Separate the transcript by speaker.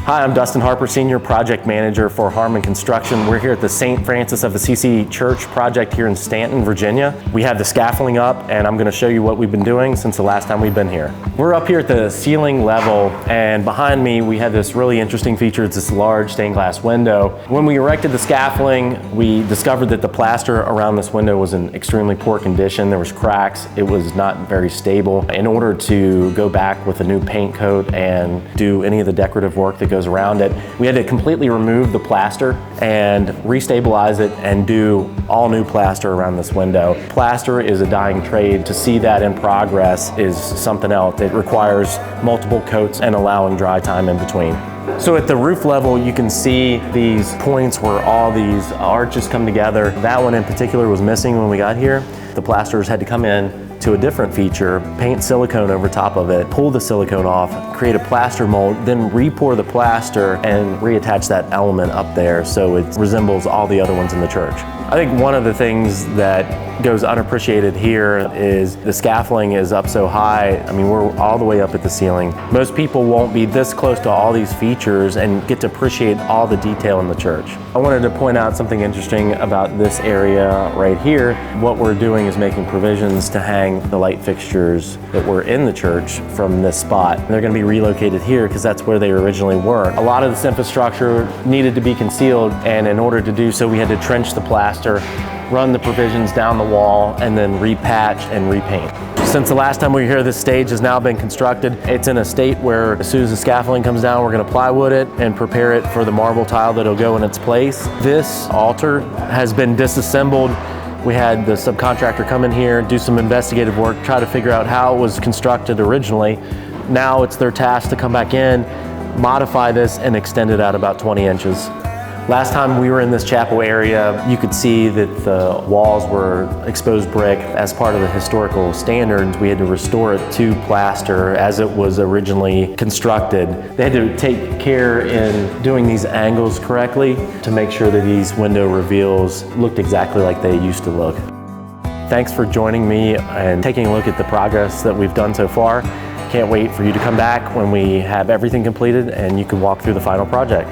Speaker 1: Hi, I'm Dustin Harper, Senior Project Manager for Harmon Construction. We're here at the St. Francis of Assisi Church project here in Staunton, Virginia. We have the scaffolding up, and I'm going to show you what we've been doing since the last time we've been here. We're up here at the ceiling level, and behind me we have this really interesting feature. It's this large stained glass window. When we erected the scaffolding, we discovered that the plaster around this window was in extremely poor condition. There was cracks. It was not very stable. In order to go back with a new paint coat and do any of the decorative work that goes around it, we had to completely remove the plaster and restabilize it and do all new plaster around this window. Plaster is a dying trade. To see that in progress is something else. It requires multiple coats and allowing dry time in between. So at the roof level, you can see these points where all these arches come together. That one in particular was missing when we got here. The plasterers had to come in to a different feature, paint silicone over top of it, pull the silicone off, create a plaster mold, then re-pour the plaster and reattach that element up there so it resembles all the other ones in the church. I think one of the things that goes unappreciated here is the scaffolding is up so high. I mean, we're all the way up at the ceiling. Most people won't be this close to all these features and get to appreciate all the detail in the church. I wanted to point out something interesting about this area right here. What we're doing is making provisions to hang the light fixtures that were in the church from this spot. They're going to be relocated here because that's where they originally were. A lot of this infrastructure needed to be concealed, and in order to do so, we had to trench the plaster, run the provisions down the wall, and then repatch and repaint. Since the last time we were here, this stage has now been constructed. It's in a state where as soon as the scaffolding comes down, we're going to plywood it and prepare it for the marble tile that'll go in its place. This altar has been disassembled. We had the subcontractor come in here, do some investigative work, try to figure out how it was constructed originally. Now it's their task to come back in, modify this, and extend it out about 20 inches. Last time we were in this chapel area, you could see that the walls were exposed brick. As part of the historical standards, we had to restore it to plaster as it was originally constructed. They had to take care in doing these angles correctly to make sure that these window reveals looked exactly like they used to look. Thanks for joining me and taking a look at the progress that we've done so far. Can't wait for you to come back when we have everything completed and you can walk through the final project.